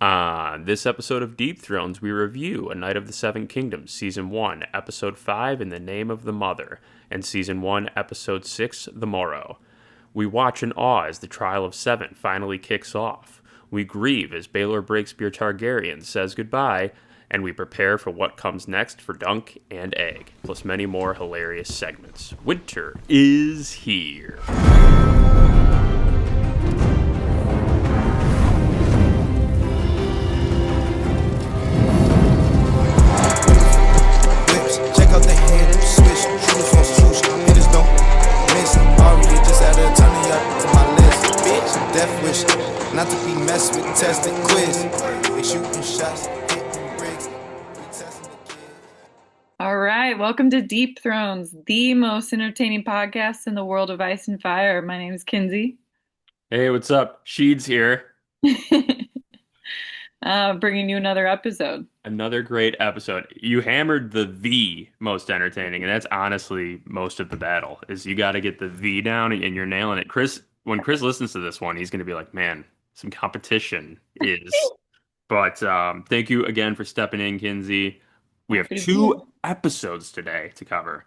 On this episode of Deep Thrones, we review A Knight of the Seven Kingdoms, Season 1, Episode 5, In the Name of the Mother, and Season 1, Episode 6, The Morrow. We watch in awe as the Trial of Seven finally kicks off. We grieve as Baelor Breakspear Targaryen says goodbye, and we prepare for what comes next for Dunk and Egg, plus many more hilarious segments. Winter is here. Check out the hand, switch, shooters on swoosh, hitters don't miss. Aria just added a ton of y'all to my list. Bitch, death wish, not to be messed with, tested quiz. They shooting shots, hitting bricks, we testing the kids. All right, welcome to Deep Thrones, the most entertaining podcast in the world of ice and fire. My name is Kinsey. Hey, what's up? Sheed's here. Bringing you another episode. Another great episode. You hammered the most entertaining, and that's honestly most of the battle, is you got to get the V down and you're nailing it. When Chris listens to this one, he's going to be like, man, some competition is. But thank you again for stepping in, Kinsey. We have two episodes today to cover.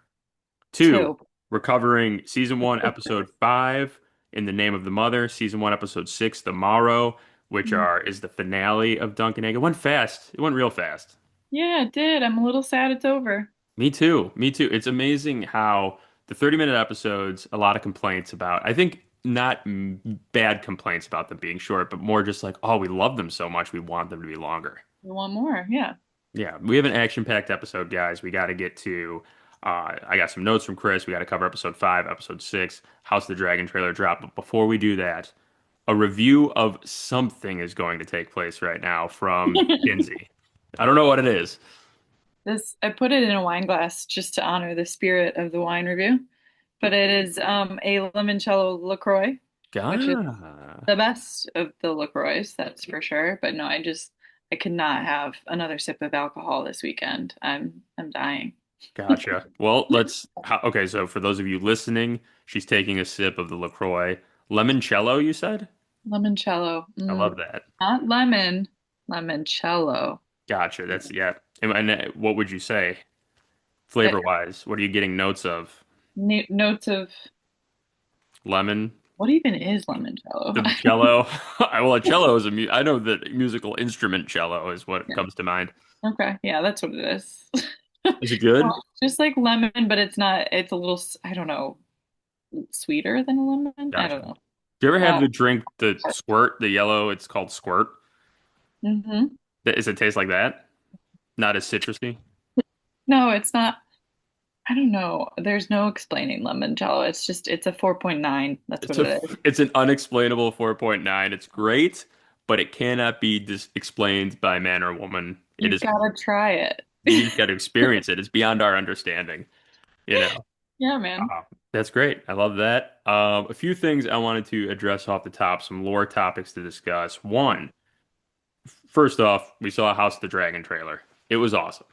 Two. We're covering Season 1, Episode 5, In the Name of the Mother, Season 1, Episode 6, The Morrow, which is the finale of Dunk and Egg. It went fast. It went real fast. Yeah, it did. I'm a little sad it's over. Me too. Me too. It's amazing how the 30-minute episodes, a lot of complaints about, I think not bad complaints about them being short, but more just like, oh, we love them so much, we want them to be longer. We want more, yeah. Yeah, we have an action-packed episode, guys. We got to get to, I got some notes from Chris. We got to cover Episode 5, Episode 6, House of the Dragon trailer drop. But before we do that, a review of something is going to take place right now from Kinsey. I don't know what it is. I put it in a wine glass just to honor the spirit of the wine review. But it is a limoncello LaCroix, which is the best of the LaCroix, that's for sure. But no, I could not have another sip of alcohol this weekend. I'm dying. Gotcha. Well, okay, so for those of you listening, she's taking a sip of the LaCroix. Limoncello, you said? Limoncello. I love that. Not lemon, limoncello. Gotcha. That's, yeah. And what would you say, flavor-wise? What are you getting notes of? Notes of Lemon? what even is limoncello? The cello? Well, a cello is I know that musical instrument cello is what comes to mind. Okay, yeah, that's what it is. Is it good? Just like lemon, but it's not. It's a little, I don't know, sweeter than a lemon. I Gotcha. don't know. Do you ever have the drink, the squirt, the yellow? It's called squirt. Mm-hmm. Does it taste like that? Not as citrusy? No, it's not. I don't know. There's no explaining limoncello. It's a 4.9. That's what it is. It's an unexplainable 4.9. It's great, but it cannot be explained by man or woman. You've got to try it. You just got to experience it. It's beyond our understanding, you know. Yeah, man. That's great. I love that. A few things I wanted to address off the top, some lore topics to discuss. One, first off, we saw a House of the Dragon trailer. It was awesome.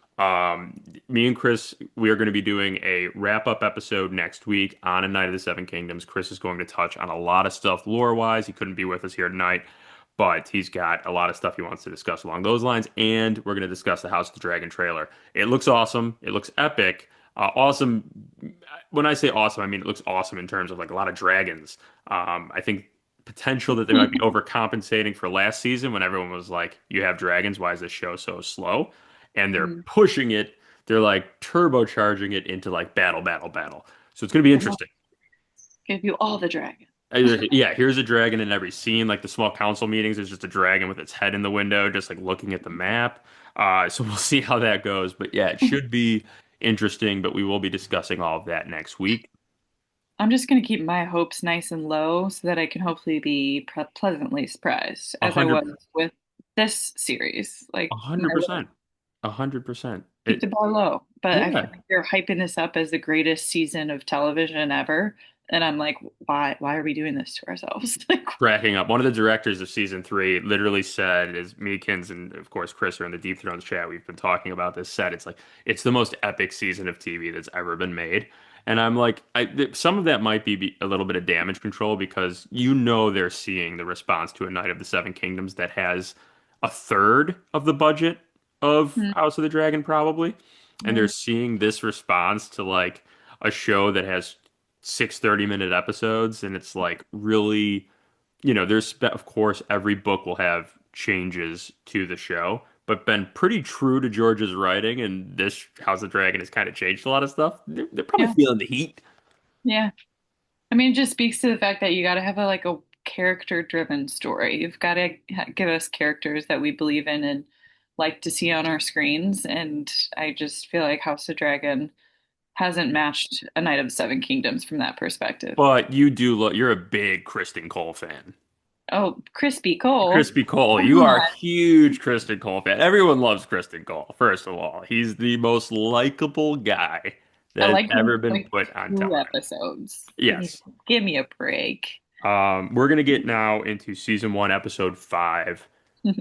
Me and Chris, we are going to be doing a wrap-up episode next week on A Knight of the Seven Kingdoms. Chris is going to touch on a lot of stuff lore-wise. He couldn't be with us here tonight, but he's got a lot of stuff he wants to discuss along those lines, and we're going to discuss the House of the Dragon trailer. It looks awesome. It looks epic. Awesome. When I say awesome, I mean it looks awesome in terms of like a lot of dragons. I think potential that they might be overcompensating for last season when everyone was like, you have dragons, why is this show so slow? And they're pushing it. They're like turbocharging it into like battle. So it's going to be interesting. Give you all the dragons. Yeah, here's a dragon in every scene. Like the small council meetings, there's just a dragon with its head in the window, just like looking at the map. So we'll see how that goes. But yeah, it should be interesting, but we will be discussing all of that next week. I'm just going to keep my hopes nice and low so that I can hopefully be pleasantly surprised as I was with this series. Like 100%. 100%. Keep the bar low. But I feel like they're hyping this up as the greatest season of television ever. And I'm like, why are we doing this to ourselves? Cracking up. One of the directors of season 3 literally said, as me, Kins, and of course Chris are in the Deep Thrones chat, we've been talking about this, said it's like, it's the most epic season of TV that's ever been made. And I'm like, some of that might be a little bit of damage control because they're seeing the response to A Knight of the Seven Kingdoms that has a third of the budget of Mm, House of the Dragon, probably. And they're yeah. seeing this response to like a show that has 6 30-minute episodes, and it's like really, of course, every book will have changes to the show, but been pretty true to George's writing, and this House of the Dragon has kind of changed a lot of stuff. They're probably Yeah. feeling the heat. Yeah. I mean, it just speaks to the fact that you got to have a character-driven story. You've got to give us characters that we believe in and like to see on our screens. And I just feel like House of Dragon hasn't matched A Knight of Seven Kingdoms from that perspective. But you do look, you're a big Kristen Cole fan. Oh, Crispy Cole. Crispy Cole, Come you are a on. huge Kristen Cole fan. Everyone loves Kristen Cole, first of all. He's the most likable guy I that has like him ever for been like put on 2 episodes. Yes. Give me a break. We're gonna get now into season one, episode 5,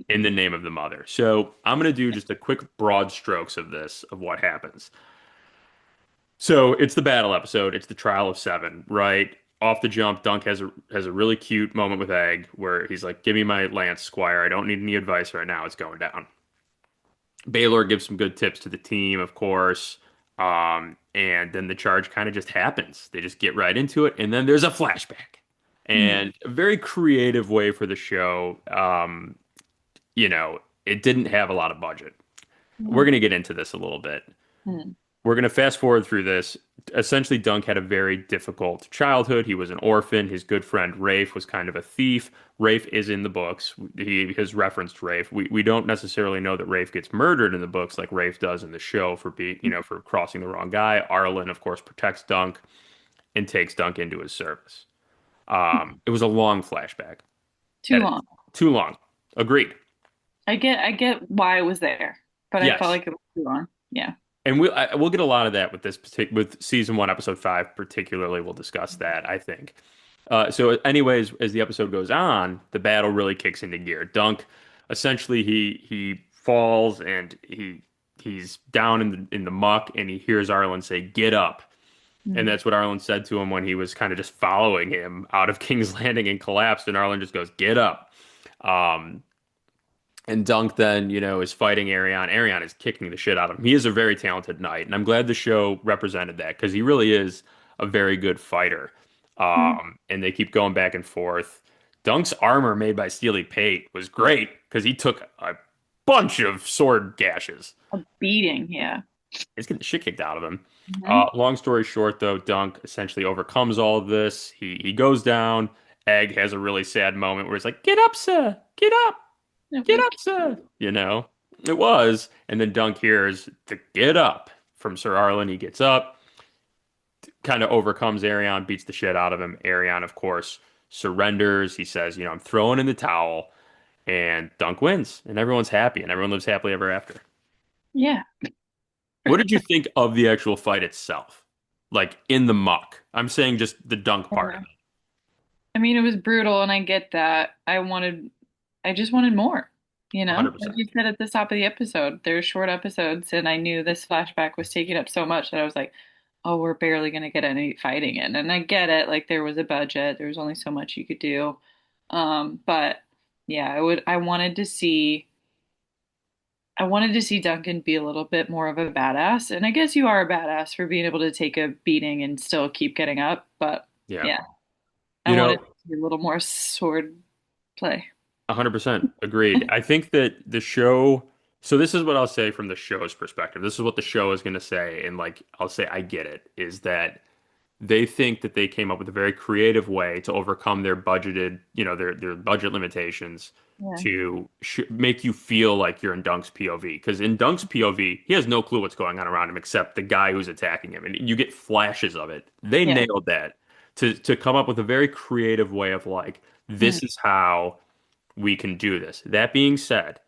In the Name of the Mother. So I'm gonna do just a quick broad strokes of this, of what happens. So it's the battle episode. It's the trial of seven, right? Off the jump, Dunk has a really cute moment with Egg where he's like, "Give me my lance, Squire. I don't need any advice right now. It's going down." Baylor gives some good tips to the team, of course. And then the charge kind of just happens. They just get right into it, and then there's a flashback. Hmm. And a very creative way for the show. It didn't have a lot of budget. We're Hmm. going to get into this a little bit. Hmm. We're going to fast forward through this. Essentially, Dunk had a very difficult childhood. He was an orphan. His good friend Rafe was kind of a thief. Rafe is in the books. He has referenced Rafe. We don't necessarily know that Rafe gets murdered in the books like Rafe does in the show for being, for crossing the wrong guy. Arlen, of course, protects Dunk and takes Dunk into his service. It was a long flashback. Too long. Too long. Agreed. I get why it was there, but I felt Yes. like it was too long. Yeah. And we'll get a lot of that with with season one, episode 5, particularly. We'll discuss that, I think. So, anyways, as the episode goes on, the battle really kicks into gear. Dunk, essentially, he falls and he's down in the muck, and he hears Arlen say, "Get up," and Mhm. that's what Arlen said to him when he was kind of just following him out of King's Landing and collapsed. And Arlen just goes, "Get up." Um, and Dunk then, is fighting Arion. Arion is kicking the shit out of him. He is a very talented knight, and I'm glad the show represented that because he really is a very good fighter. Mhm. And they keep going back and forth. Dunk's armor made by Steely Pate was great because he took a bunch of sword gashes. A beating, yeah. He's getting the shit kicked out of him. Hmm. Long story short, though, Dunk essentially overcomes all of this. He goes down. Egg has a really sad moment where he's like, "Get up, sir! Get up! It Get was up, sir!" It was. And then Dunk hears the "get up" from Sir Arlen. He gets up, kind of overcomes Arion, beats the shit out of him. Arion, of course, surrenders. He says, "I'm throwing in the towel." And Dunk wins, and everyone's happy, and everyone lives happily ever after. yeah. What did you think of the actual fight itself? Like in the muck. I'm saying just the Dunk part of Yeah. I mean, it was brutal, and I get that. I just wanted more, it. Like 100%. you said at the top of the episode, they're short episodes, and I knew this flashback was taking up so much that I was like, oh, we're barely gonna get any fighting in. And I get it, like there was a budget, there was only so much you could do. But yeah, I wanted to see Duncan be a little bit more of a badass. And I guess you are a badass for being able to take a beating and still keep getting up. But Yeah. yeah, I You wanted know, to see a little more sword play. 100% agreed. I think that the show, so this is what I'll say from the show's perspective. This is what the show is going to say. And like, I'll say, I get it, is that they think that they came up with a very creative way to overcome their budgeted, their budget limitations Yeah. to make you feel like you're in Dunk's POV. Because in Dunk's POV, he has no clue what's going on around him except the guy who's attacking him, and you get flashes of it. They Yeah. nailed that to come up with a very creative way of like, Mm. this is how we can do this. That being said,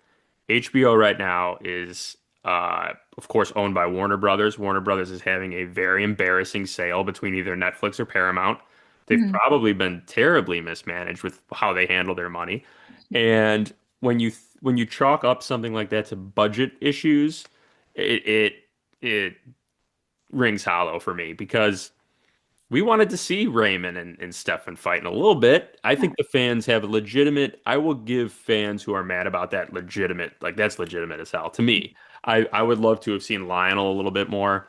HBO right now is, of course, owned by Warner Brothers. Warner Brothers is having a very embarrassing sale between either Netflix or Paramount. They've Mhm. probably been terribly mismanaged with how they handle their money. And when you chalk up something like that to budget issues, it rings hollow for me because we wanted to see Raymond and Stefan fighting a little bit. I Yeah. think the fans have a legitimate, I will give fans who are mad about that legitimate, like that's legitimate as hell to me. I would love to have seen Lionel a little bit more.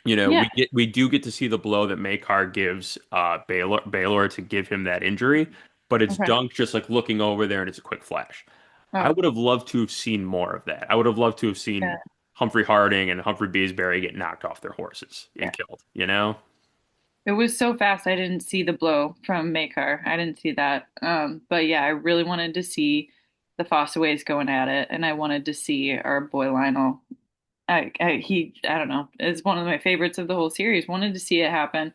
Yeah. We do get to see the blow that Makar gives Baylor to give him that injury, but it's Okay. Dunk just like looking over there and it's a quick flash. I Oh, would have loved to have seen more of that. I would have loved to have yeah. seen Humphrey Harding and Humphrey Beesbury get knocked off their horses and Yeah. killed, you know? It was so fast. I didn't see the blow from Makar. I didn't see that. But yeah, I really wanted to see the Fossaways going at it, and I wanted to see our boy Lionel. I don't know, is one of my favorites of the whole series. Wanted to see it happen.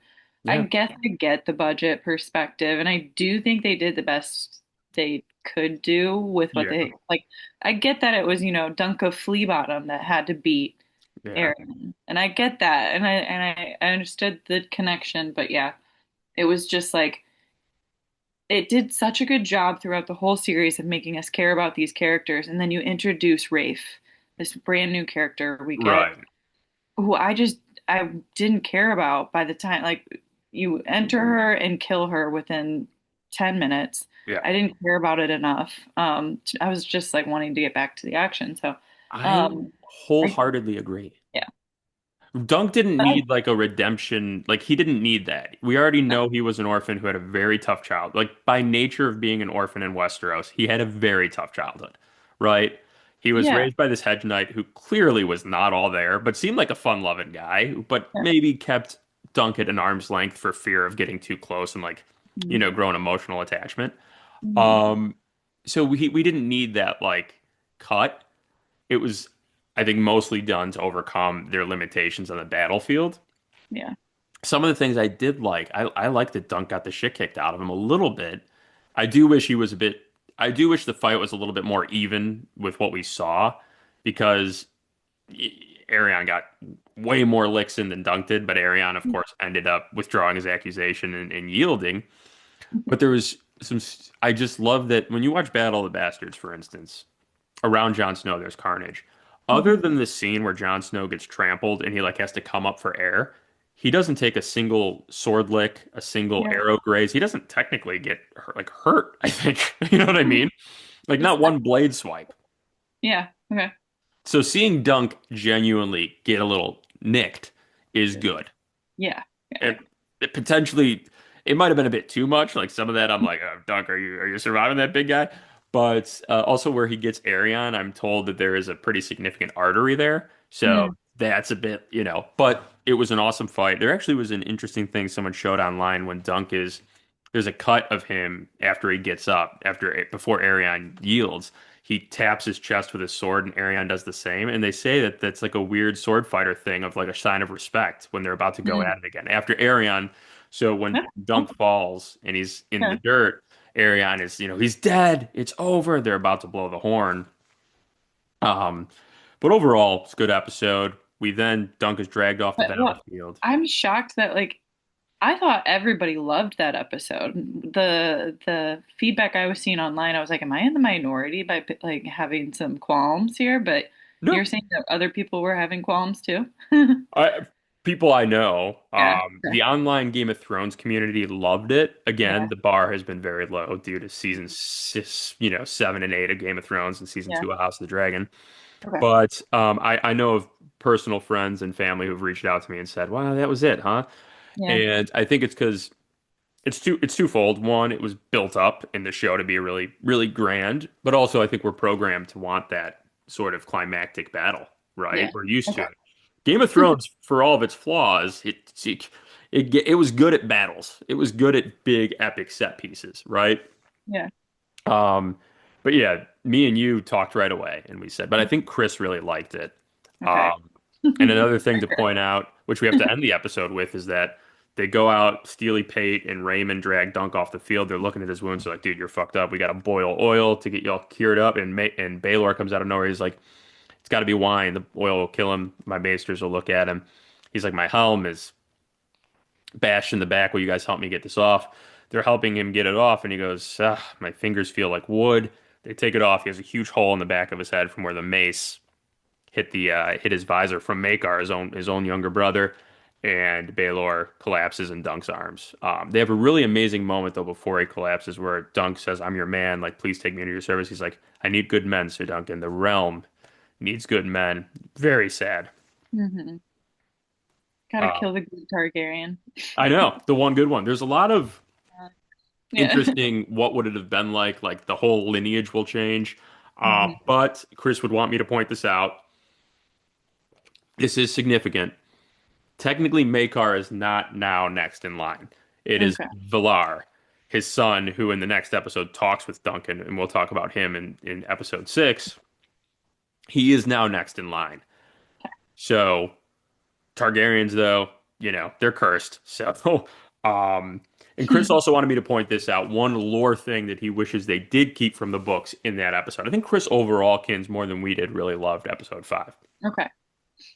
I Yeah. guess I get the budget perspective, and I do think they did the best they could do with what Yeah. they like. I get that it was, Dunk of Flea Bottom that had to beat Yeah. Aaron, and I get that, and I understood the connection, but yeah, it was just like it did such a good job throughout the whole series of making us care about these characters, and then you introduce Rafe, this brand new character we get Right. who I didn't care about by the time like you enter her and kill her within 10 minutes. Yeah. I didn't care about it enough. I was just like wanting to get back to the action. So, I um, I wholeheartedly agree. yeah, Dunk didn't but need like a redemption. Like he didn't need that. We already no, know he was an orphan who had a very tough child. Like by nature of being an orphan in Westeros, he had a very tough childhood, right? He was yeah, raised by this hedge knight who clearly was not all there, but seemed like a fun-loving guy, but yeah, maybe kept Dunk at an arm's length for fear of getting too close and like, mhm, growing emotional attachment. mhm, Um, so we didn't need that like cut. It was, I think, mostly done to overcome their limitations on the battlefield. yeah, Some of the things I did like, I like that Dunk got the shit kicked out of him a little bit. I do wish he was a bit, I do wish the fight was a little bit more even with what we saw because Arion got way more licks in than Dunk did, but Arion, of course, ended up withdrawing his accusation and yielding. But there was some, I just love that when you watch Battle of the Bastards, for instance, around Jon Snow, there's carnage. Other mhm, than the scene where Jon Snow gets trampled and he like has to come up for air, he doesn't take a single sword lick, a single yeah, arrow graze. He doesn't technically get hurt, I think. You know what I mhm. mean? Like Just not one blade swipe. yeah, okay, So seeing Dunk genuinely get a little nicked is good. yeah, yeah, And it potentially it might have been a bit too much. Like some of that, I'm like, oh, Dunk, are you surviving that big guy? But also where he gets Arion, I'm told that there is a pretty significant artery there. So mm, that's a bit, but it was an awesome fight. There actually was an interesting thing someone showed online when Dunk is there's a cut of him after he gets up, before Arion yields. He taps his chest with his sword, and Arion does the same. And they say that that's like a weird sword fighter thing of like a sign of respect when they're about to go mm. at it again. After Arion, so when Yeah, Dunk falls and he's in the yeah. dirt, Arion is, he's dead. It's over. They're about to blow the horn. Um, but overall, it's a good episode. We then Dunk is dragged off the But what battlefield. I'm shocked that like I thought everybody loved that episode. The feedback I was seeing online, I was like, am I in the minority by like having some qualms here? But you're No, saying that other people were having qualms too? people I know, Yeah. the online Game of Thrones community loved it. Again, Yeah. the bar has been very low due to season six, 7 and 8 of Game of Thrones and season Yeah. two of House of the Dragon. Okay. But I know of personal friends and family who've reached out to me and said, "Wow, that was it, huh?" Yeah. And I think it's because it's twofold. One, it was built up in the show to be really, really grand, but also I think we're programmed to want that sort of climactic battle, right? Yeah. We're used to Okay. it. Game of Thrones, for all of its flaws, it was good at battles. It was good at big epic set pieces, right? Yeah. Um, but yeah, me and you talked right away, and we said, but I think Chris really liked it. Okay. Um, and another thing to point out, which we have to end the episode with, is that they go out, Steely Pate and Raymond drag Dunk off the field. They're looking at his wounds. They're like, dude, you're fucked up. We got to boil oil to get you all cured up. And Baylor comes out of nowhere. He's like, it's got to be wine. The oil will kill him. My maesters will look at him. He's like, my helm is bashed in the back. Will you guys help me get this off? They're helping him get it off. And he goes, my fingers feel like wood. They take it off. He has a huge hole in the back of his head from where the mace hit his visor from Makar, his own younger brother, and Baylor collapses in Dunk's arms. They have a really amazing moment though before he collapses, where Dunk says, "I'm your man. Like, please take me into your service." He's like, "I need good men, Sir Duncan. The realm needs good men." Very sad. Hmm. Gotta Uh, kill the good Targaryen. I know the one good one. There's a lot of Yeah. interesting. What would it have been like? Like the whole lineage will change. Hmm. But Chris would want me to point this out. This is significant. Technically, Makar is not now next in line. It is Okay. Valar, his son, who in the next episode talks with Duncan, and we'll talk about him in episode 6. He is now next in line. So Targaryens, though, they're cursed. So, um, and Chris also wanted me to point this out. One lore thing that he wishes they did keep from the books in that episode. I think Chris overall, Kins, more than we did, really loved episode 5. Okay.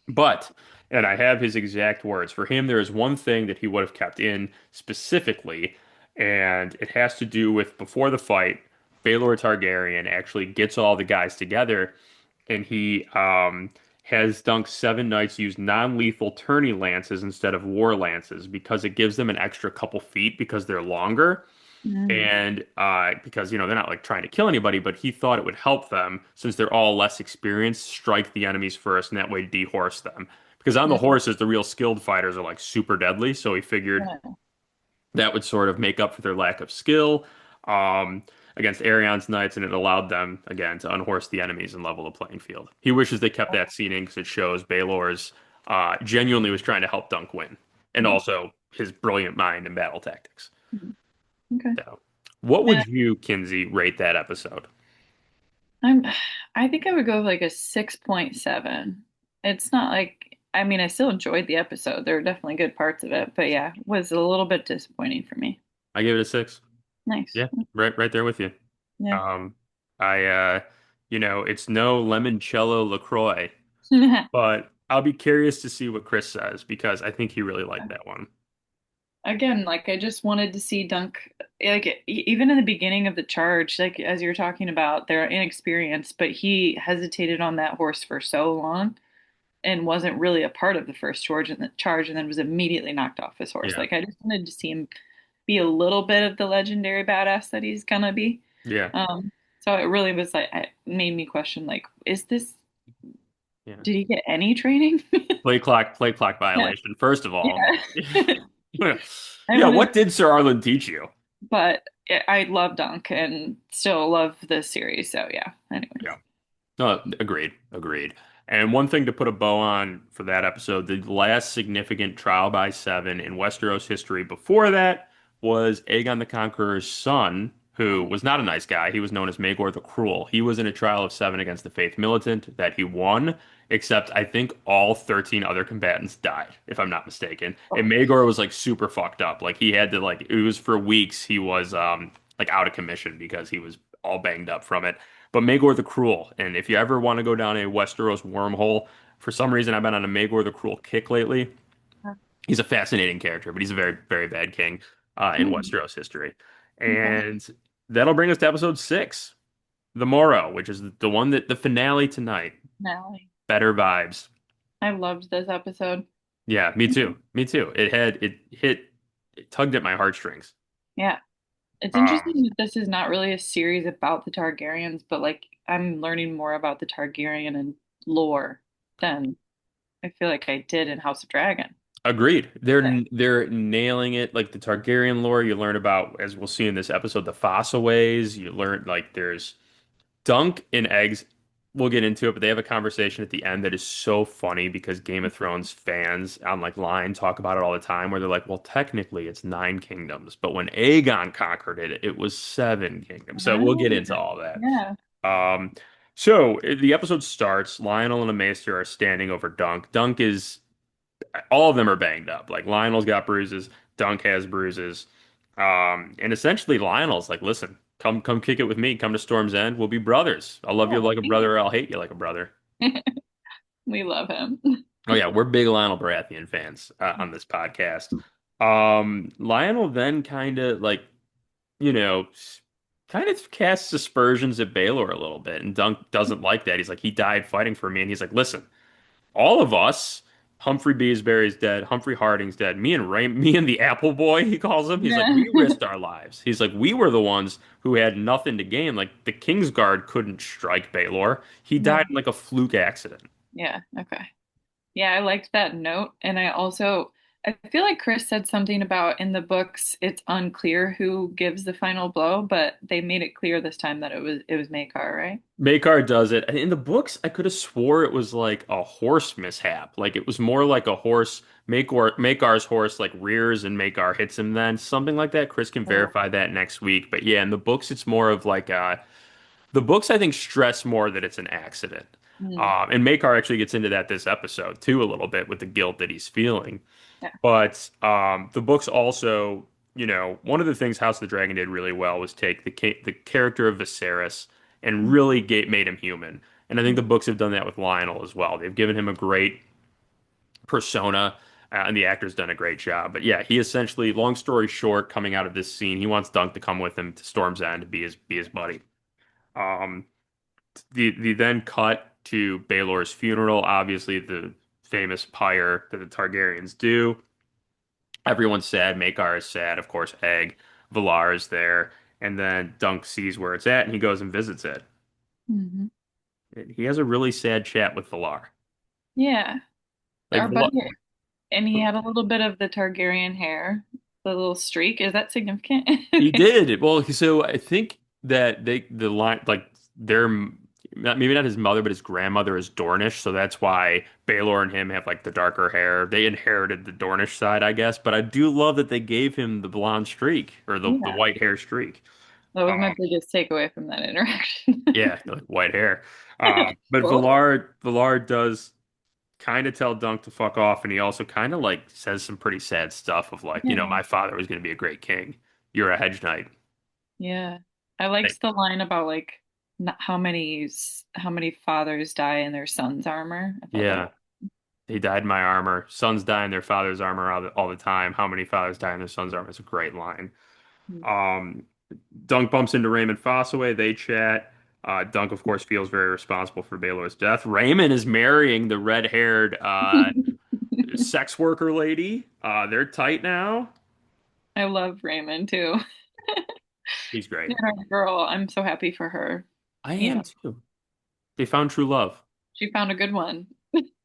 But, and I have his exact words, for him, there is one thing that he would have kept in specifically, and it has to do with before the fight, Baelor Targaryen actually gets all the guys together, and he has Dunk's 7 knights use non-lethal tourney lances instead of war lances because it gives them an extra couple feet because they're longer. Mm. And because they're not like trying to kill anybody, but he thought it would help them since they're all less experienced, strike the enemies first, and that way dehorse them. Because on the Mm. horses, the real skilled fighters are like super deadly, so he figured Yeah. that would sort of make up for their lack of skill um, against Aerion's knights, and it allowed them again to unhorse the enemies and level the playing field. He wishes they kept that scene in because it shows Baelor's genuinely was trying to help Dunk win, and Mhm. also his brilliant mind and battle tactics. Mhm. Okay. So, what And would you, Kinsey, rate that episode? I'm I think I would go with like a 6.7. It's not like I mean I still enjoyed the episode. There were definitely good parts of it, but yeah, it was a little bit disappointing for me. I give it a 6. Nice. Yeah, right there with you. Yeah. Um, I it's no limoncello LaCroix, but I'll be curious to see what Chris says because I think he really liked that one. Again, like I just wanted to see Dunk like even in the beginning of the charge, like as you were talking about, they're inexperienced, but he hesitated on that horse for so long and wasn't really a part of the first charge and then was immediately knocked off his horse. Yeah, Like I just wanted to see him be a little bit of the legendary badass that he's gonna be. yeah, So it really was like it made me question like, is this yeah. did he get any training? Play clock Yeah. violation. First of all, Yeah. I yeah. wanted What did Sir Arlen teach you? but I love Dunk and still love the series. So yeah. Yeah. Anyways. No, agreed, agreed. And one thing to put a bow on for that episode, the last significant trial by 7 in Westeros history before that was Aegon the Conqueror's son, who was not a nice guy. He was known as Maegor the Cruel. He was in a trial of 7 against the Faith Militant that he won, except I think all 13 other combatants died, if I'm not mistaken. And Oh. Maegor was like super fucked up. Like he had to like it was for weeks he was like out of commission because he was all banged up from it. But Maegor the Cruel, and if you ever want to go down a Westeros wormhole, for some reason I've been on a Maegor the Cruel kick lately. He's a fascinating character, but he's a very, very bad king in Hmm. Westeros history. Okay. And that'll bring us to episode 6, The Morrow, which is the one that the finale tonight. Natalie. Better vibes. I loved this episode. Yeah, me too. Me too. It tugged at my heartstrings. Yeah. It's Um, interesting that this is not really a series about the Targaryens, but like I'm learning more about the Targaryen and lore than I feel like I did in House of Dragon. Agreed. They're Yeah. they're nailing it. Like the Targaryen lore, you learn about, as we'll see in this episode, the fossil ways. You learn like there's Dunk and Eggs. We'll get into it, but they have a conversation at the end that is so funny because Game of Thrones fans on like Line talk about it all the time, where they're like, "Well, technically it's 9 kingdoms, but when Aegon conquered it, it was 7 kingdoms." So we'll get Oh, into all that. yeah. Um, so the episode starts. Lionel and Amaester are standing over Dunk. Dunk is all of them are banged up. Like Lionel's got bruises, Dunk has bruises. And essentially Lionel's like, listen, come kick it with me. Come to Storm's End. We'll be brothers. I'll love you Oh, like a brother, or I'll hate you like a brother. we love him. Oh yeah, we're big Lionel Baratheon fans on this podcast. Lionel then kind of like, you know, kind of casts aspersions at Baelor a little bit, and Dunk doesn't like that. He's like, he died fighting for me, and he's like, listen, all of us Humphrey Beesbury's dead. Humphrey Harding's dead. Me and the Apple Boy, he calls him. He's like, Yeah. we risked our lives. He's like, we were the ones who had nothing to gain. Like the Kingsguard couldn't strike Baelor. He died No. in like a fluke accident. Yeah. Okay. Yeah, I liked that note. And I feel like Chris said something about in the books, it's unclear who gives the final blow, but they made it clear this time that it was Maekar, right? Maekar does it. In the books, I could have swore it was like a horse mishap. Like it was more like a horse. Maekar's horse like rears and Maekar hits him then. Something like that. Chris can Oh. verify that next week. But yeah, in the books, it's more of like the books I think stress more that it's an accident. Hmm. And Maekar actually gets into that this episode too a little bit with the guilt that he's feeling. Yeah. But the books also, one of the things House of the Dragon did really well was take the character of Viserys and really made him human. And I think the books have done that with Lionel as well. They've given him a great persona, and the actor's done a great job. But yeah, he essentially, long story short, coming out of this scene, he wants Dunk to come with him to Storm's End to be his buddy. Um, the then cut to Baelor's funeral, obviously the famous pyre that the Targaryens do. Everyone's sad. Maekar is sad. Of course, Egg. Valar is there. And then Dunk sees where it's at and he goes and visits it. Hmm. He has a really sad chat with Valar. Yeah. Like, Our buddy, and he had a little bit of the Targaryen hair, the little streak. Is that significant? he did. Well, so I think that the line, like, their, maybe not his mother, but his grandmother is Dornish. So that's why Baelor and him have like the darker hair. They inherited the Dornish side, I guess. But I do love that they gave him the blonde streak or the Yeah. white hair streak. That was my Um, biggest takeaway from that interaction. Yeah, like white hair. But Cool. Valar does kind of tell Dunk to fuck off, and he also kind of like says some pretty sad stuff of like, Yeah. my father was going to be a great king. You're a hedge knight. Yeah. I Like, liked the line about like how many fathers die in their son's armor. I thought that yeah, he died in my armor. Sons die in their father's armor all the time. How many fathers die in their son's armor? It's a great line. was. Um, Dunk bumps into Raymond Fossaway. They chat. Dunk, of course, feels very responsible for Baelor's death. Raymond is marrying the red-haired sex worker lady. They're tight now. I love Raymond too. He's great. And our girl, I'm so happy for her. I You am know, too. They found true love. she found a good one.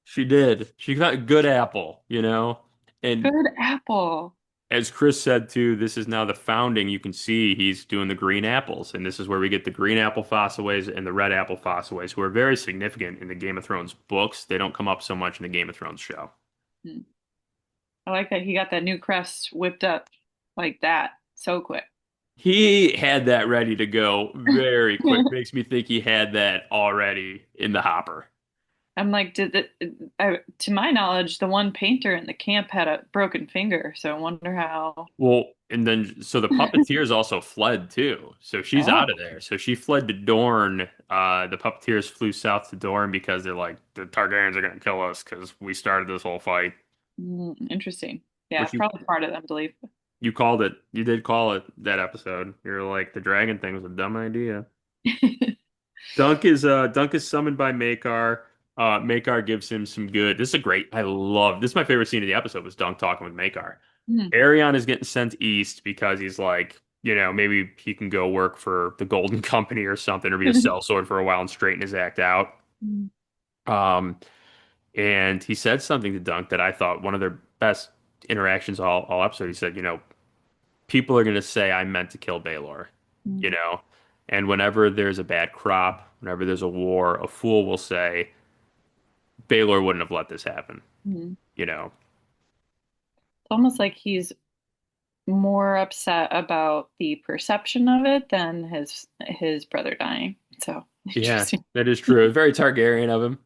She did. She got a good apple. And Good apple. as Chris said too, this is now the founding. You can see he's doing the green apples, and this is where we get the green apple Fossaways and the red apple Fossaways, who are very significant in the Game of Thrones books. They don't come up so much in the Game of Thrones show. Hmm. I like that he got that new crest whipped up like that so quick. He had that ready to go very quick. Makes me think he had that already in the hopper. I'm like, to my knowledge, the one painter in the camp had a broken finger, so I wonder how. Well, and then so the puppeteers also fled too. So she's out Oh, of there. So she fled to Dorne. The puppeteers flew south to Dorne because they're like, the Targaryens are gonna kill us because we started this whole fight. interesting. Yeah, Which probably smart of them to leave. you called it. You did call it that episode. You're like, the dragon thing was a dumb idea. Dunk is summoned by Maekar. Maekar gives him some good. This is a great. I love this. Is my favorite scene of the episode was Dunk talking with Maekar. Hmm. Arion is getting sent east because he's like, maybe he can go work for the Golden Company or something, or be a sellsword for a while and straighten his act out. Um, and he said something to Dunk that I thought one of their best interactions all episode. He said, people are going to say I meant to kill Baelor, you know, and whenever there's a bad crop, whenever there's a war, a fool will say Baelor wouldn't have let this happen, It's you know. almost like he's more upset about the perception of it than his brother dying. So Yeah, interesting. that is true. Very Targaryen of him.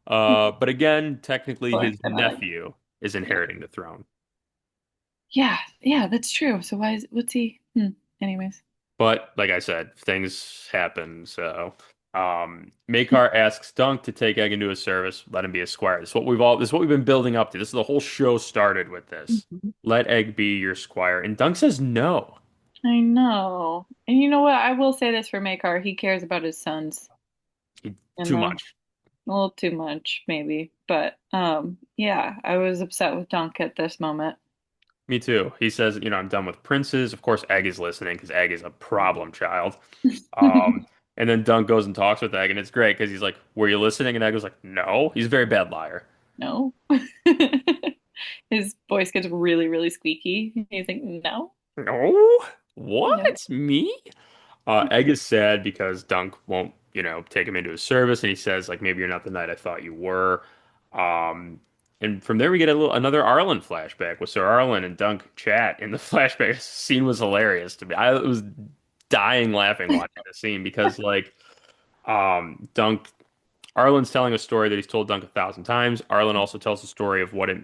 But again, technically Or his I like, nephew is yeah, inheriting the throne. yeah, yeah, that's true. So what's he? Anyways. But like I said, things happen. So Maekar asks Dunk to take Egg into his service, let him be a squire. This is what we've been building up to. This is the whole show started with this. Mhm. Let Egg be your squire. And Dunk says no. I know. And you know what? I will say this for Makar. He cares about his sons, He, you too know. much. A little too much, maybe. But yeah, I was upset with Dunk at this moment. Me too. He says, I'm done with princes. Of course, Egg is listening because Egg is a problem child. Um, and then Dunk goes and talks with Egg, and it's great because he's like, "Were you listening?" And Egg was like, "No." He's a very bad liar. No. His voice gets really, really squeaky. He's like, no. No, Yeah. what? Me? Egg is sad because Dunk won't, take him into his service, and he says, like, maybe you're not the knight I thought you were. Um, and from there we get another Arlen flashback with Sir Arlen and Dunk chat. In the flashback, this scene was hilarious to me. I was dying laughing watching the scene because, like, Dunk Arlen's telling a story that he's told Dunk 1,000 times. Arlen also tells the story of what it,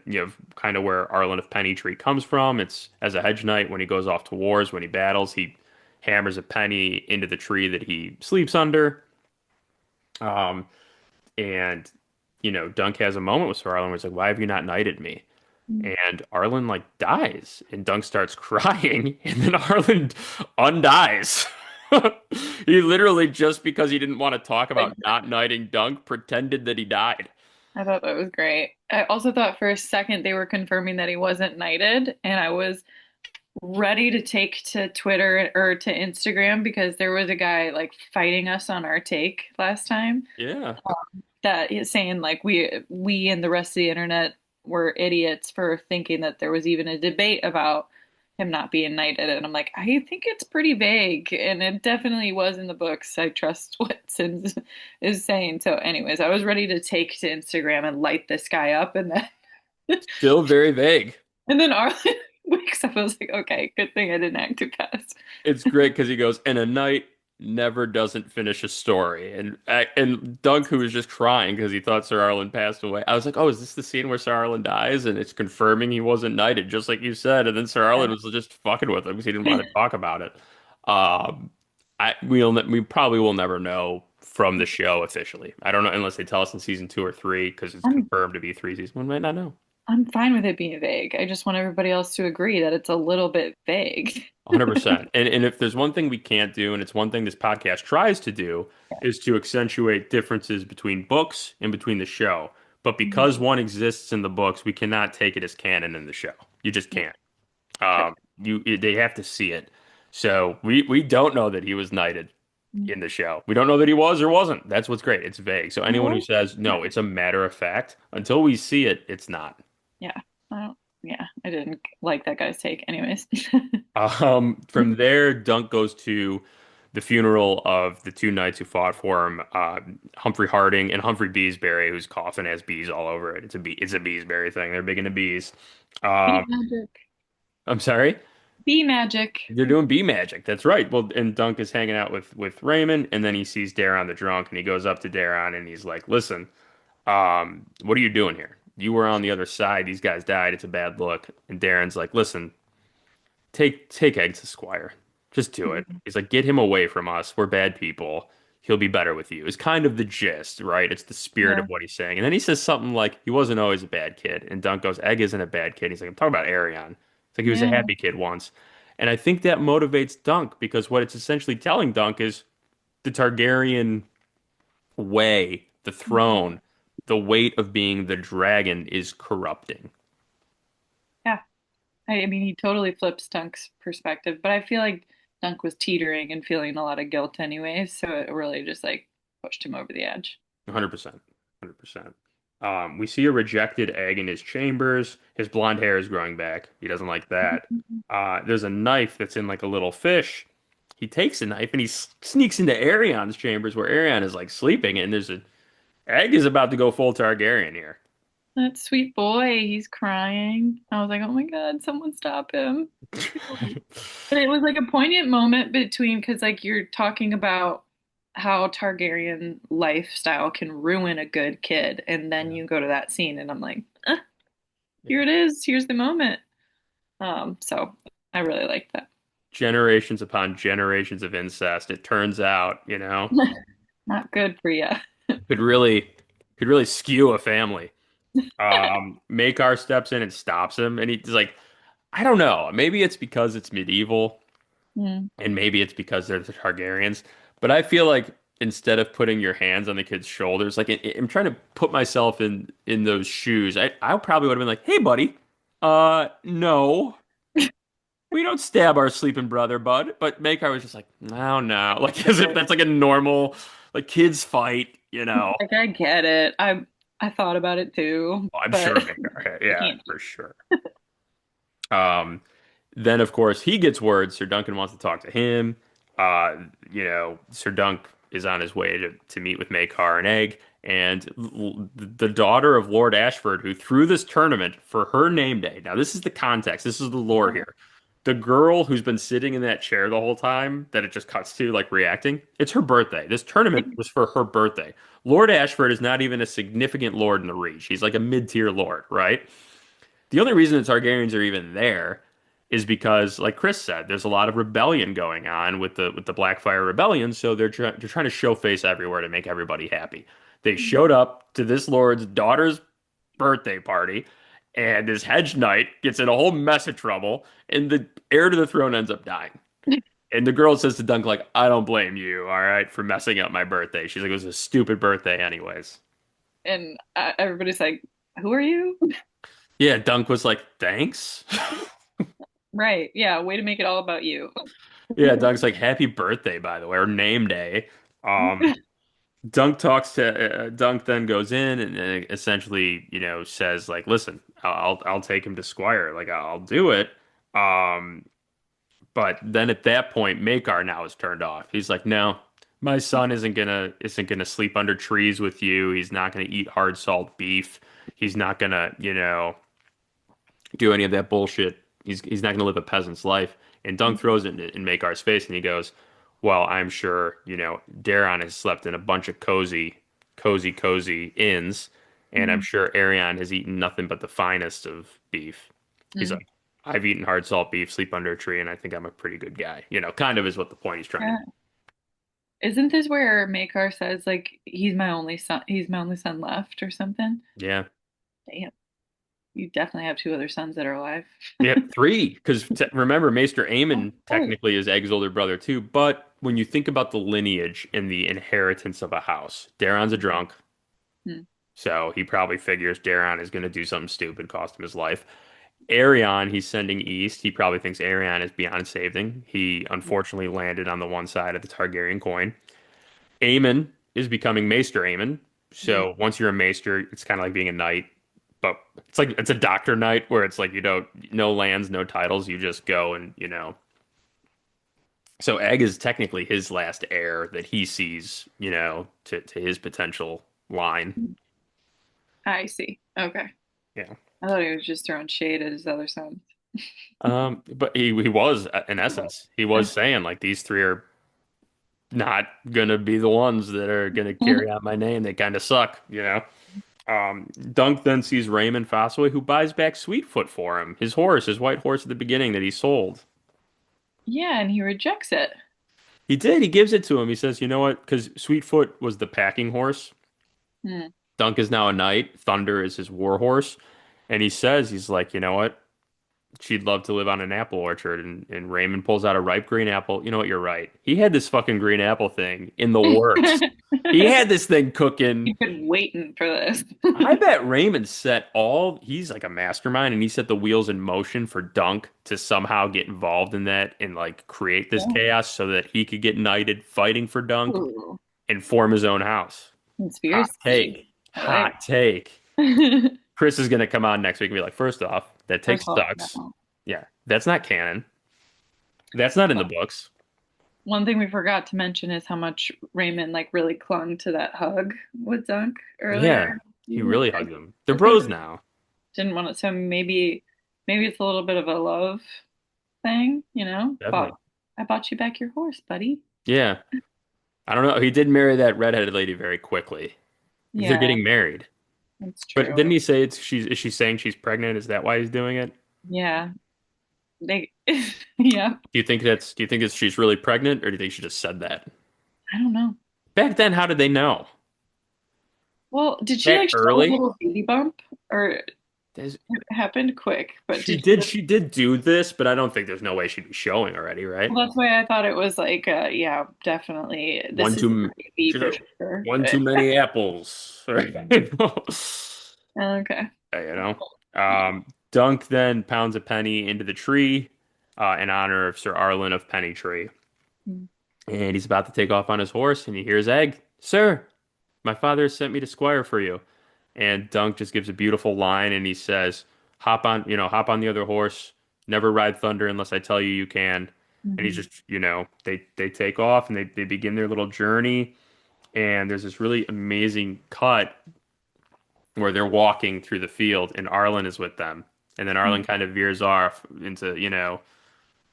kind of where Arlen of Penny Tree comes from. It's as a hedge knight when he goes off to wars, when he battles, he hammers a penny into the tree that he sleeps under. Um, and Dunk has a moment with Sir Arlen where he's like, "Why have you not knighted me?" And Arlen like dies, and Dunk starts crying, and then Arlen undies. He literally just because he didn't want to talk about not knighting Dunk, pretended that he died. I thought that was great. I also thought for a second they were confirming that he wasn't knighted, and I was ready to take to Twitter or to Instagram because there was a guy like fighting us on our take last time Yeah, that is saying like we and the rest of the internet were idiots for thinking that there was even a debate about him not being knighted. And I'm like, I think it's pretty vague, and it definitely was in the books. I trust what Sims is saying. So, anyways, I was ready to take to Instagram and light this guy up, and then still very vague. and then Arlen wakes up. I was like, okay, good thing I didn't act too fast. It's great because he goes, and a knight never doesn't finish a story. And Dunk, who was just crying because he thought Sir Arlen passed away, I was like, oh, is this the scene where Sir Arlen dies? And it's confirming he wasn't knighted, just like you said. And then Sir Arlen was just fucking with him because he didn't want to talk about it. Um, we probably will never know from the show officially. I don't know unless they tell us in season 2 or 3 because it's I'm confirmed to be 3 seasons. We might not know. I'm fine with it being vague. I just want everybody else to agree that it's a little bit vague. 100%. And if there's one thing we can't do, and it's one thing this podcast tries to do, is to accentuate differences between books and between the show. But Mhm. because one exists in the books, we cannot take it as canon in the show. You just Yeah, can't. true. They have to see it. So we don't know that he was knighted Mm. in the show. We don't know that he was or wasn't. That's what's great. It's vague. So anyone who Well, says yeah, no, it's a matter of fact, until we see it, it's not. yeah. Yeah, I didn't like that guy's take. Anyways. From there, Dunk goes to the funeral of the two knights who fought for him, Humphrey Harding and Humphrey Beesbury, whose coffin has bees all over it. It's a Beesbury thing. They're big into bees. Bee Um, magic. I'm sorry. Bee magic. They're doing bee magic. That's right. Well, and Dunk is hanging out with Raymond, and then he sees Daron the drunk, and he goes up to Daron, and he's like, "Listen, what are you doing here? You were on the other side. These guys died. It's a bad look." And Darren's like, "Listen, take Egg to Squire. Just do it." He's like, get him away from us. We're bad people. He'll be better with you. It's kind of the gist, right? It's the spirit of Yeah. what he's saying. And then he says something like, he wasn't always a bad kid. And Dunk goes, Egg isn't a bad kid. He's like, I'm talking about Arion. It's like he was a Yeah. happy kid once. And I think that motivates Dunk because what it's essentially telling Dunk is the Targaryen way, the throne, the weight of being the dragon is corrupting. Yeah. I mean, he totally flips Dunk's perspective, but I feel like Dunk was teetering and feeling a lot of guilt anyways, so it really just like pushed him over the edge. 100%. 100%. We see a rejected egg in his chambers. His blonde hair is growing back. He doesn't like that. There's a knife that's in like a little fish. He takes a knife and he sneaks into Aerion's chambers where Aerion is like sleeping, and there's a egg is about to go full Targaryen here. That sweet boy, he's crying. I was like, oh my God, someone stop him. But it was like a poignant moment between, because like you're talking about how Targaryen lifestyle can ruin a good kid, and then Yeah. you go to that scene, and I'm like, here Yeah. it is. Here's the moment. So I really liked that. Generations upon generations of incest. It turns out, Not good for you. could really could really skew a family. Makar steps in and stops him, and he's like, I don't know. Maybe it's because it's medieval, Mm, and maybe it's because they're the Targaryens. But I feel like instead of putting your hands on the kid's shoulders, like I'm trying to put myself in those shoes. I probably would have been like, "Hey, buddy, no, we don't stab our sleeping brother, bud." But Makar was just like, "No, no," like as if that's like a normal like kids fight, you know. Like I get it. I thought about it too, I'm but sure Makar, I yeah, can't. for sure. Um, then of course he gets word Sir Duncan wants to talk to him. Sir Dunk is on his way to meet with Maekar and Egg, and the daughter of Lord Ashford, who threw this tournament for her name day. Now this is the context. This is the lore here. The girl who's been sitting in that chair the whole time that it just cuts to, like reacting, it's her birthday. This tournament was for her birthday. Lord Ashford is not even a significant lord in the Reach. He's like a mid-tier lord, right? The only reason the Targaryens are even there is because, like Chris said, there's a lot of rebellion going on with the Blackfire Rebellion, so they're trying to show face everywhere to make everybody happy. They showed up to this lord's daughter's birthday party, and this hedge knight gets in a whole mess of trouble, and the heir to the throne ends up dying. And the girl says to Dunk, like, I don't blame you, all right, for messing up my birthday. She's like, it was a stupid birthday anyways. And everybody's like, "Who are you?" Yeah, Dunk was like, thanks. Right. Yeah. Way to make it all about you. Yeah, Dunk's like, happy birthday, by the way, or name day. Um, Dunk then goes in and essentially, says like, listen, I'll take him to Squire, like I'll do it. Um, but then at that point, Makar now is turned off. He's like, no, my son isn't gonna sleep under trees with you. He's not gonna eat hard salt beef. He's not gonna, do any of that bullshit. He's not going to live a peasant's life. And Dunk throws it in Makar's face, and he goes, "Well, I'm sure Daron has slept in a bunch of cozy inns, and I'm sure Arion has eaten nothing but the finest of beef." He's Mm. like, "I've eaten hard salt beef, sleep under a tree, and I think I'm a pretty good guy." Kind of is what the point he's trying to. Yeah. Isn't this where Makar says like he's my only son? He's my only son left, or something? Yeah. Damn, you definitely have two other sons that are alive. Yep, three. Because remember, Maester Oh, Aemon right. technically is Egg's older brother too. But when you think about the lineage and the inheritance of a house, Daron's a drunk, Hmm. so he probably figures Daron is going to do something stupid, cost him his life. Aerion, he's sending east. He probably thinks Aerion is beyond saving. He unfortunately landed on the one side of the Targaryen coin. Aemon is becoming Maester Aemon. Hmm. So once you're a Maester, it's kind of like being a knight, but it's a doctor knight where it's like you don't no lands, no titles, you just go and. So Egg is technically his last heir that he sees, to his potential line. I see. Okay. Yeah. I thought he was just throwing shade at his other sons. But he was in essence, he was saying like these three are not gonna be the ones that are gonna carry out my name. They kind of suck. Dunk then sees Raymond Fossaway, who buys back Sweetfoot for him, his horse, his white horse at the beginning that he sold. Yeah, and he rejects it. He did. He gives it to him. He says, "You know what? Because Sweetfoot was the packing horse. Hmm. Dunk is now a knight. Thunder is his war horse." And he says, he's like, "You know what? She'd love to live on an apple orchard." And Raymond pulls out a ripe green apple. You know what? You're right. He had this fucking green apple thing in the works. He had this thing cooking. You've been waiting for this. I bet Raymond he's like a mastermind, and he set the wheels in motion for Dunk to somehow get involved in that and like create this Yeah. chaos so that he could get knighted fighting for Dunk Ooh, and form his own house. Hot conspiracy. take. I like. Hot take. Chris is going to come on next week and be like, first off, that take First of all, sucks. no. Yeah, that's not canon. That's not in the books. One thing we forgot to mention is how much Raymond like really clung to that hug with Dunk Yeah, earlier. he You really like, hugged him. They're I think bros now. didn't want it. So maybe it's a little bit of a love thing, Definitely. But I bought you back your horse, buddy. Yeah. I don't know. He did marry that redheaded lady very quickly. They're Yeah, getting married. that's But true. didn't he say is she saying she's pregnant? Is that why he's doing it? Yeah, they. Yeah, Do you think she's really pregnant, or do you think she just said that? I don't know. Back then, how did they know? Well, did she That like show a early? little baby bump or? There's, It happened quick, but she did did you? she did do this, but I don't think there's no way she'd be showing already, right? Well, that's why I thought it was like, yeah, definitely. One This is too maybe should for have sure. one too many apples. Okay. You know. Dunk then pounds a penny into the tree in honor of Sir Arlen of Pennytree. And he's about to take off on his horse, and he hears Egg, "Sir, my father has sent me to squire for you." And Dunk just gives a beautiful line, and he says, hop on the other horse. Never ride thunder unless I tell you you can." And he's Mm-hmm. just, they take off and they begin their little journey. And there's this really amazing cut where they're walking through the field, and Arlen is with them. And then Arlen kind of veers off into,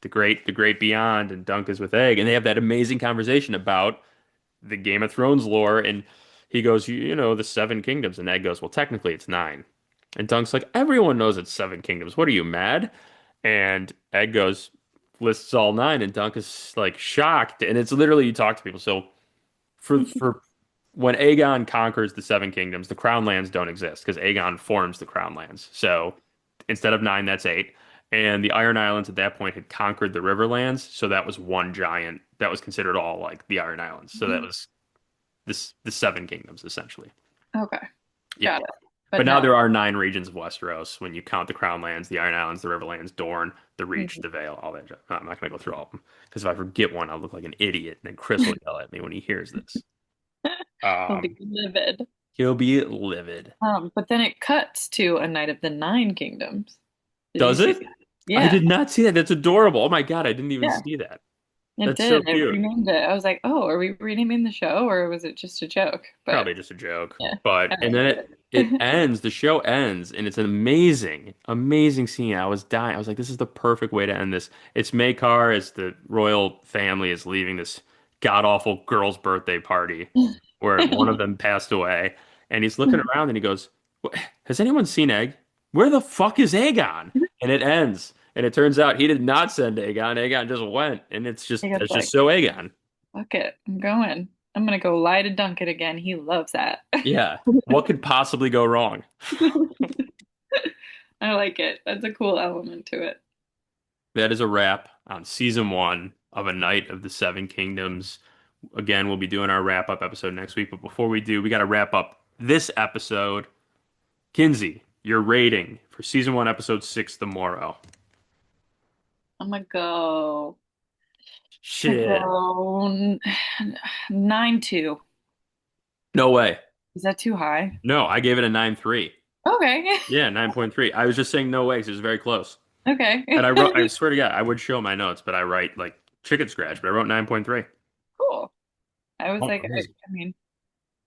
the great beyond, and Dunk is with Egg, and they have that amazing conversation about the Game of Thrones lore. And he goes, the seven kingdoms. And Egg goes, well, technically it's nine. And Dunk's like, everyone knows it's seven kingdoms. What are you, mad? And Egg goes, lists all nine. And Dunk is like shocked. And it's literally, you talk to people. So for when Aegon conquers the seven kingdoms, the crown lands don't exist because Aegon forms the crown lands. So instead of nine, that's eight. And the Iron Islands at that point had conquered the Riverlands, so that was one giant. That was considered all like the Iron Islands. So that was the seven kingdoms essentially. Okay, Yeah. got it. But But now no. there are nine regions of Westeros when you count the Crown Lands, the Iron Islands, the Riverlands, Dorne, the Reach, Mhm. the Vale, all that. I'm not going to go through all of them because if I forget one, I'll look like an idiot, and then Chris will yell at me when he hears this. I'll be Um, livid. he'll be livid. But then it cuts to a Night of the Nine Kingdoms. Did you Does see it? that? I Yeah, did not see that. That's adorable. Oh my God, I didn't even yeah, see that. it That's so did. It cute. renamed it. I was like, oh, are we renaming the show or was it just a joke? But Probably just a joke. yeah, But I and then liked it it. ends, the show ends, and it's an amazing, amazing scene. I was dying. I was like, this is the perfect way to end this. It's Maekar as the royal family is leaving this god-awful girl's birthday party where one of them passed away, and he's looking around and he goes, has anyone seen Egg? Where the fuck is Aegon? And it ends. And it turns out he did not send Aegon. Aegon just went, and I was that's just like, so Aegon. fuck it, I'm going. I'm gonna go lie to Duncan again. He loves that. Yeah. What could possibly go wrong? I like it. That's a cool element to it. That is a wrap on season one of A Night of the Seven Kingdoms. Again, we'll be doing our wrap up episode next week. But before we do, we got to wrap up this episode. Kinsey, your rating for season one, episode six, The Morrow. I'm gonna go. I'm gonna Shit. go 9-2. No way. Is that too high? No, I gave it a 9.3. Okay. Yeah, 9.3. I was just saying no way because it was very close. Okay. And I swear to God, I would show my notes, but I write like chicken scratch, but I wrote 9.3. Cool. I was Oh, like, amazing. I mean,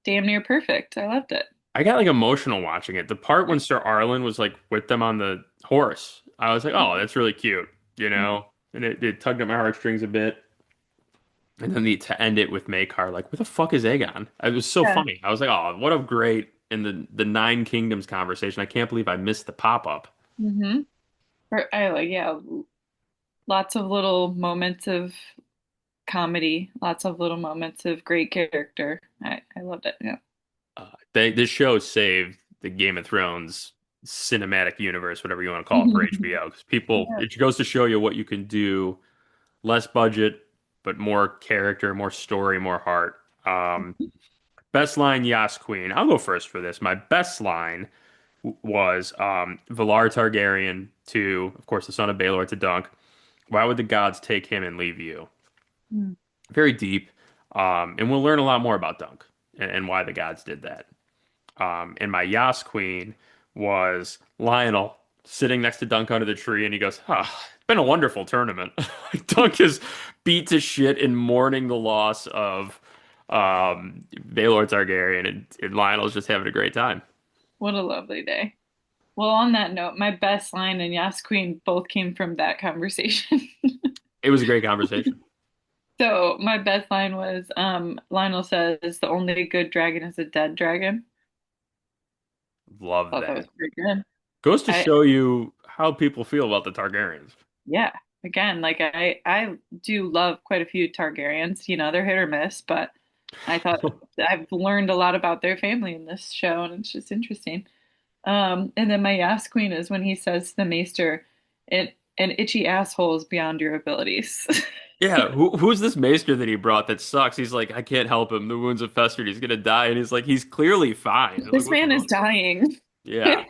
damn near perfect. I loved it. I got like emotional watching it. The part when Sir Arlen was like with them on the horse, I was like, oh, that's really cute, you know? And it tugged at my heartstrings a bit. And then to end it with Maekar, like, where the fuck is Aegon? It was so Yeah. funny. I was like, oh, what a great in the Nine Kingdoms conversation. I can't believe I missed the pop up. Mm-hmm. I like, yeah, lots of little moments of comedy, lots of little moments of great character. I loved it. Yeah. This show saved the Game of Thrones cinematic universe, whatever you want to call it, for HBO. Because people, Yeah. it goes to show you what you can do, less budget, but more character, more story, more heart. Best line, Yas Queen. I'll go first for this. My best line was Valar Targaryen to, of course, the son of Baelor to Dunk. Why would the gods take him and leave you? Mm. Very deep. And we'll learn a lot more about Dunk and why the gods did that. And my Yas Queen was Lionel sitting next to Dunk under the tree, and he goes, it's been a wonderful tournament. Dunk is beat to shit in mourning the loss of Baelor Targaryen, and Lionel's just having a great time. What a lovely day. Well, on that note, my best line and Yas Queen both came from that conversation. It was a great conversation. So my best line was Lionel says the only good dragon is a dead dragon. Love Thought that was that. pretty good. Goes to I show you how people feel about the Targaryens. Yeah, again, like I do love quite a few Targaryens. They're hit or miss, but I thought I've learned a lot about their family in this show, and it's just interesting. And then my Yas Queen is when he says to the Maester, an itchy asshole is beyond your abilities. Yeah, who's this maester that he brought that sucks? He's like, I can't help him. The wounds have festered. He's gonna die. And he's like, he's clearly fine. Like, This what's man is wrong? dying. Yeah.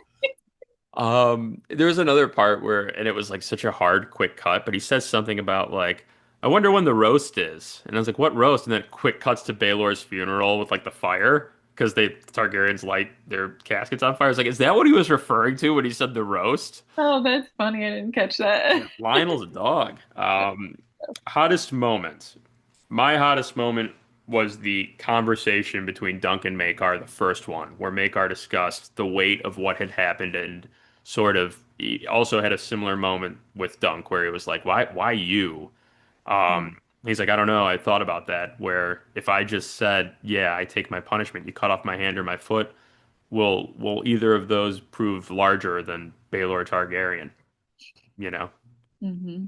There was another part where, and it was like such a hard, quick cut, but he says something about like, I wonder when the roast is. And I was like, what roast? And then it quick cuts to Baelor's funeral with like the fire because they Targaryens light their caskets on fire. I was like, is that what he was referring to when he said the roast? Oh, that's funny. I didn't catch that. Yeah, Lionel's a dog. Hottest moment. My hottest moment was the conversation between Dunk and Makar, the first one, where Makar discussed the weight of what had happened and sort of he also had a similar moment with Dunk where he was like, why you? He's like, I don't know. I thought about that. Where if I just said, yeah, I take my punishment, you cut off my hand or my foot, will either of those prove larger than Baelor Targaryen? You know? Hmm.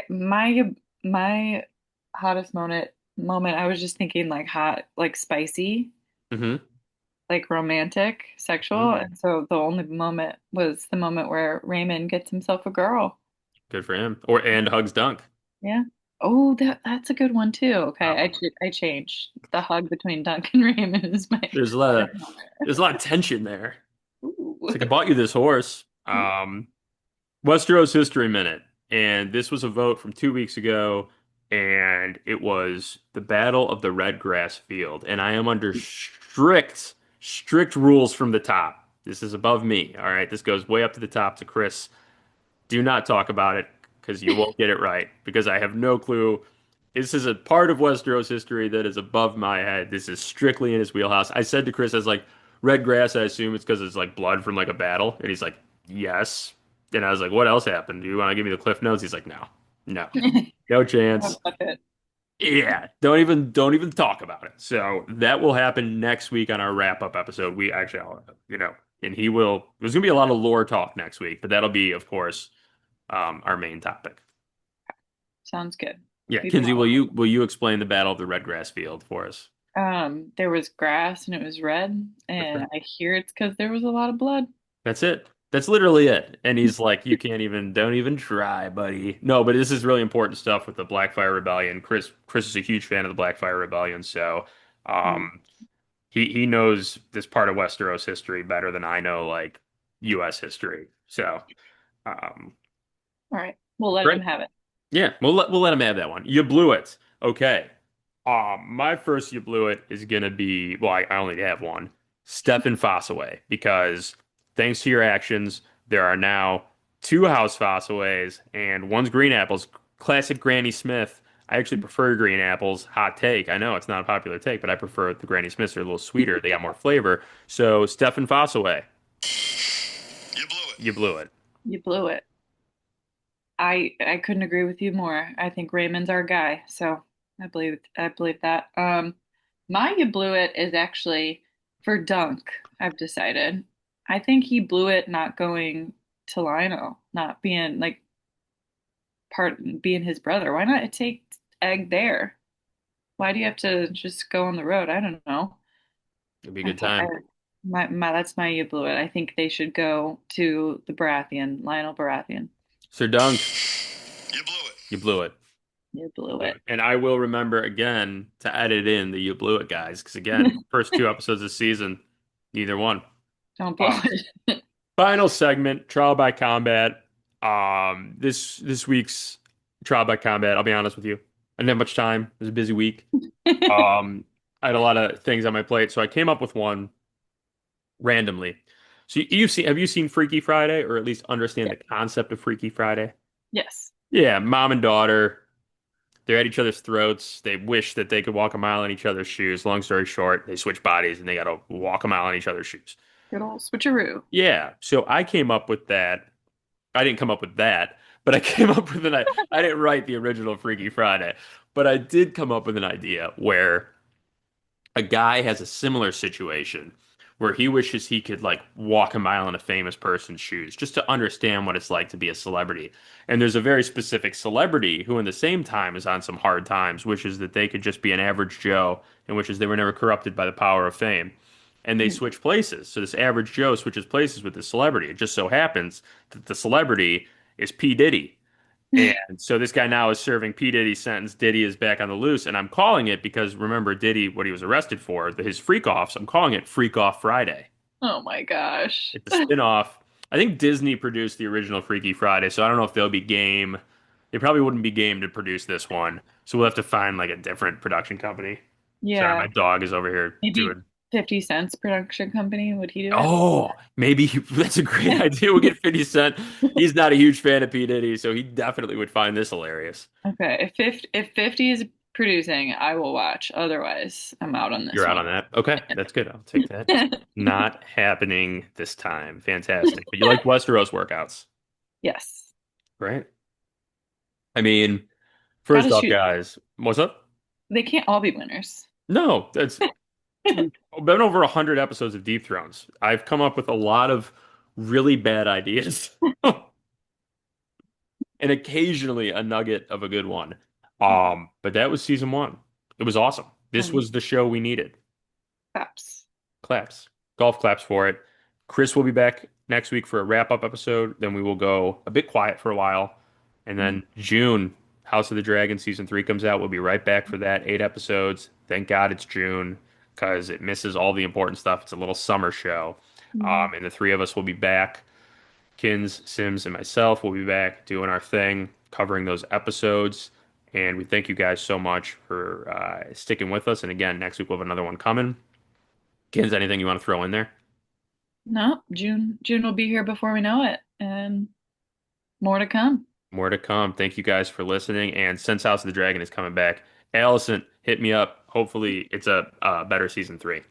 My hottest moment, I was just thinking like hot, like spicy, Hmm. like romantic, sexual. And so the only moment was the moment where Raymond gets himself a girl. Good for him. Or and hugs Dunk. Yeah. Oh, that's a good one too. Okay, Um, I changed. The hug between Dunk and Raymond is my there's a lot of hottest moment. there's a lot of tension there. Ooh. It's like I bought you this horse. Westeros History Minute, and this was a vote from 2 weeks ago, and it was the Battle of the Red Grass Field, and I am under strict rules from the top. This is above me. All right, this goes way up to the top to Chris. Do not talk about it because you won't get it right because I have no clue. This is a part of Westeros history that is above my head. This is strictly in his wheelhouse. I said to Chris, I was like, red grass, I assume it's because it's like blood from like a battle. And he's like, yes. And I was like, what else happened? Do you want to give me the cliff notes? He's like, no, no, no chance. Love it. Yeah, don't even talk about it. So that will happen next week on our wrap up episode. We actually, and he will. There's gonna be a lot of lore talk next week, but that'll be, of course, our main topic. Sounds good. Yeah, We Kinsey, do. will you explain the Battle of the Red Grass Field for us? There was grass and it was red, That's and it. I hear it's because there was a lot of blood. That's it. That's literally it. And he's like, you can't even, don't even try, buddy. No, but this is really important stuff with the Blackfire Rebellion. Chris is a huge fan of the Blackfire Rebellion, so Mm. um, he knows this part of Westeros history better than I know, like U.S. history. So, um, All right, we'll let great. him have it. Yeah, we'll let him have that one. You blew it. Okay. My first you blew it is gonna be well, I only have one. Stefan Fossaway, because thanks to your actions, there are now two House Fossaways and one's green apples. Classic Granny Smith. I actually prefer green apples. Hot take. I know it's not a popular take, but I prefer the Granny Smiths. They're a little sweeter. They got more flavor. So Stefan Fossaway, You blew it. you blew it. You blew it. I couldn't agree with you more. I think Raymond's our guy, so I believe that. My you blew it is actually for Dunk, I've decided. I think he blew it not going to Lionel, not being like being his brother. Why not take Egg there? Why do you have to just go on the road? I don't know. It'll be a I good thought I, time. my that's my you blew it. I think they should go to the Baratheon, Lionel Baratheon. Sir Dunk, You blew it. you blew it. You blew Blew it. it. And I will remember again to edit in the you blew it guys, because again, first two episodes of the season, neither one. Don't blow Uh, it. Final segment, trial by combat. This week's trial by combat, I'll be honest with you, I didn't have much time. It was a busy week. Um, I had a lot of things on my plate, so I came up with one randomly. So have you seen Freaky Friday, or at least understand Yeah. the concept of Freaky Friday? Yes. Yeah, mom and daughter. They're at each other's throats. They wish that they could walk a mile in each other's shoes. Long story short, they switch bodies and they got to walk a mile in each other's shoes. Good old switcheroo. Yeah. So I came up with that. I didn't come up with that, but I came up with an I didn't write the original Freaky Friday, but I did come up with an idea where a guy has a similar situation where he wishes he could like walk a mile in a famous person's shoes just to understand what it's like to be a celebrity. And there's a very specific celebrity who, in the same time, is on some hard times, wishes that they could just be an average Joe and wishes they were never corrupted by the power of fame. and they switch places. So this average Joe switches places with this celebrity. It just so happens that the celebrity is P. Diddy. And so this guy now is serving P. Diddy's sentence. Diddy is back on the loose, and I'm calling it because remember Diddy, what he was arrested for, his freak offs. I'm calling it Freak Off Friday. Oh my gosh. It's a spin-off. I think Disney produced the original Freaky Friday, so I don't know if they'll be game. They probably wouldn't be game to produce this one, so we'll have to find like a different production company. Sorry, Yeah. my dog is over here Maybe doing. 50 Cents production company. Would he do it? Oh, maybe that's a great idea. We'll get 50 Cent. He's not a huge fan of P. Diddy, so he definitely would find this hilarious. Okay. If 50 is producing, I will watch. Otherwise, I'm out on this You're out one. on that? Okay, that's good. I'll take that. Not happening this time. Fantastic. But you like Westeros workouts, Yes. right? I mean, Gotta first off, shoot. guys, what's up? They can't all be winners. No, that's we've been over 100 episodes of Deep Thrones. I've come up with a lot of really bad ideas and occasionally a nugget of a good one. But that was season one. It was awesome. This Um, was the show we needed. Perhaps. Claps. Golf claps for it. Chris will be back next week for a wrap-up episode. Then we will go a bit quiet for a while. And then June, House of the Dragon season three comes out. We'll be right back for that. 8 episodes. Thank God it's June because it misses all the important stuff. It's a little summer show. Mhm. And the three of us will be back. Kins, Sims, and myself will be back doing our thing, covering those episodes. And we thank you guys so much for sticking with us. And again, next week we'll have another one coming. Kins, anything you want to throw in there? No, June will be here before we know it, and more to come. More to come. Thank you guys for listening. And since House of the Dragon is coming back, Allison, hit me up. Hopefully, it's a better season three.